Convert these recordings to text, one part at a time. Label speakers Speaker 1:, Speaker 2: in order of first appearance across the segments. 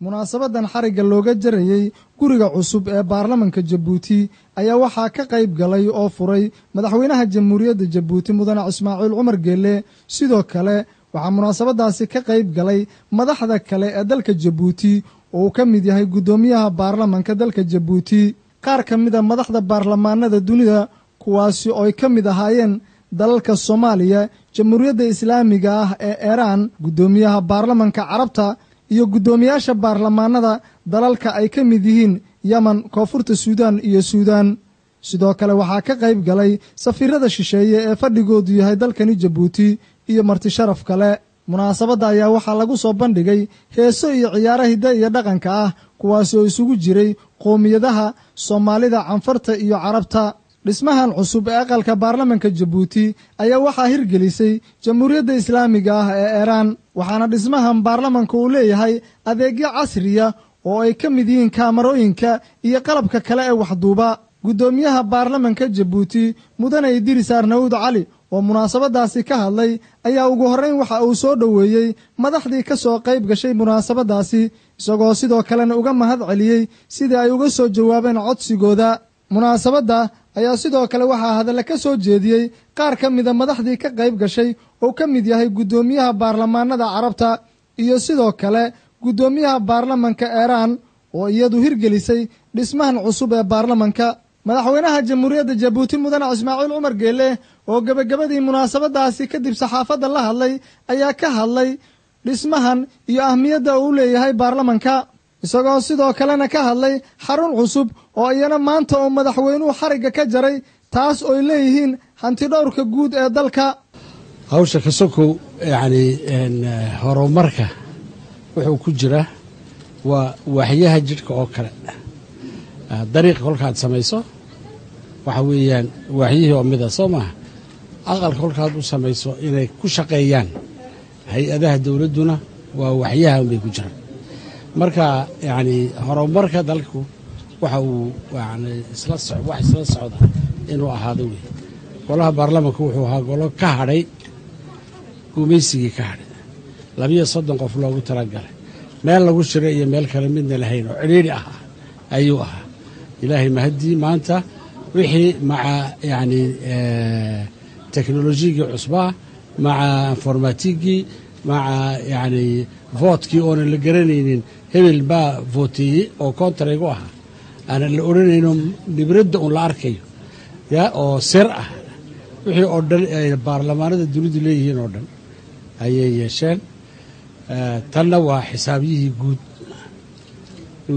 Speaker 1: munaasabadan xariga looga jarayay guriga cusub ee baarlamanka Jabuuti ayaa waxaa ka qayb galay oo furay madaxweynaha jamhuuriyadda Jabuuti mudane Ismaaciil Cumar Geelle sidoo kale waxaa munaasabadaasi ka qayb galay madaxda kale ee dalka Jabuuti oo ka mid yahay gudoomiyaha baarlamanka dalka Jabuuti qaar ka mid ah madaxda baarlamaanada dunida kuwaasi oo ay ka mid ahaayeen dalalka Soomaaliya jamhuuriyadda islaamiga ah ee Iran gudoomiyaha baarlamanka Carabta iyo gudoomiyaasha baarlamaanada dalalka ay ka mid yihiin Yemen koonfurta Suudaan iyo Suudaan sidoo kale waxaa ka qayb galay safiirada shisheeye ee fadhigoodu yahay dalkani Jabuuti iyo marti sharaf kale munaasabada ayaa waxaa lagu soo bandhigay heeso iyo ciyaaraha hidda iyo dhaqanka ah kuwaas oo isugu jiray qoomiyadaha Soomaalida Canfarta iyo Carabta dhismahan cusub ee aqalka baarlamanka Jabuuti ayaa waxaa hirgelisay jamhuuriyadda islaamiga ah ee Iran waxaana dhismahan baarlamanka uu leeyahay adeegyo casri ah oo ay ka mid yihiin kaamarooyinka iyo qalabka kale ee waxduuba gudoomiyaha baarlamanka Jabuuti mudane Idris Arnaoud Cali oo munaasabadaasi ka hadlay ayaa ugu horeyn waxa uu soo dhaweeyay madaxdii ka soo qayb gashay munaasabadaasi isagoo sidoo kalena uga mahad celiyay sidii ay uga soo jawaabeen codsigooda munaasabada ayaa sidoo kale waxaa hadal ka soo jeediyay qaar ka mid ah madaxdii ka qayb gashay oo ka mid yahay gudoomiyaha baarlamaanada Carabta iyo sidoo kale gudoomiyaha baarlamanka Iran oo iyadu hirgelisay dhismahan cusub ee baarlamanka madaxweynaha jamhuuriyadda Jabuuti mudane Ismaaciil Cumar Geelle oo gabagabadii munaasabadaasi kadib saxaafadda la hadlay ayaa ka hadlay dhismahan iyo ahmiyadda uu leeyahay baarlamanka isagoo sidoo kalena ka hadlay xarun cusub oo iyana maanta oo madaxweynuhu xariga ka jaray taas oo leeyihiin hanti dhowrka guud ee dalka
Speaker 2: hawsha ka sokow horumarka wuxuu ku jira waa waxyaha jidhka oo kale dariiq kolkaad samayso waxa weeyaan waxyihii oo mida soo maaha aqalka kolkaad u samayso inay ku shaqeeyaan hay-adaha dowladduna waa waxyaha unbay ku jiraan marka horumarka dalku waxa uu isla socda inuu ahaado wey golaha baarlamanka wuxuu ahaa golo ka hadhay gumaysigii ka hadhay 32 qof loogu talagalay meel lagu shiray iyo meel kale midna lahayn oo cidhiidhi ahaa ayuu ahaa ilaahay mahadii maanta wixii maca teknolojiyadii cusbaa maca informatikii maca votkii oonan la garanaynin hebel baa voteeyey oo kontaraygu ahaa aanan la odhanayno dhibradda un la arkayo oo sir ah wixii oo dhan ay baarlamaanada dunidu leeyihiin oo dhan ayay yeesheen tanna waa xisaabyihii guud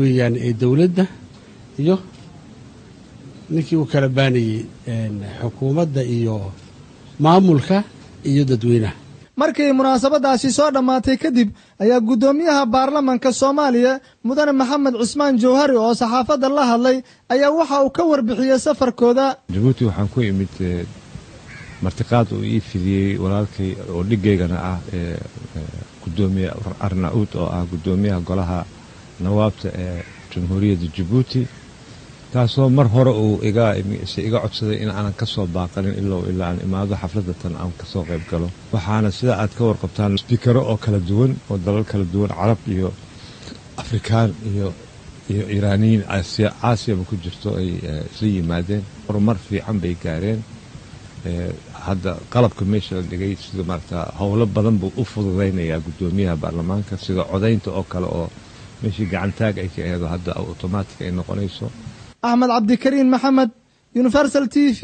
Speaker 2: weeyaan ee dowladda iyo ninkii u kala baanayey xukuumadda iyo maamulka iyo dadweynaha
Speaker 1: markii munaasabadaasi soo dhamaatay kadib ayaa gudoomiyaha baarlamanka Soomaaliya mudane Maxamed Cusmaan Jawhari oo saxaafadda la hadlay ayaa waxa uu ka warbixiyay safarkooda
Speaker 3: Jabuuti waxaan ku imid martiqaad uu ii fidiyay walaalkay oo dhigeygana ah gudoomiye Arnaoud oo ah gudoomiyaha golaha nawaabta ee jamhuuriyadda Jabuuti taasoo mar hore uu iga codsaday in aan ka soo baaqanin ilaa aan imaado xafladda tan aan ka soo qayb galo waxaana sida aad ka warqabtaan speakero oo kala duwan oo dalal kala duwan Carab iyo Afrikaan iyo Iraaniyiin Aasiya ku jirto ay isla yimaadeen horumar fiican bay gaareen hadda qalabka meesha la dhigay sida maarta howlo badan buu u fududeynayaa gudoomiyaha baarlamaanka sida codaynta oo kale oo meeshii gacantaag ay ka eedo hadda automatic ay noqonayso
Speaker 1: Ahmed Abdikariin Maxamed Universal TV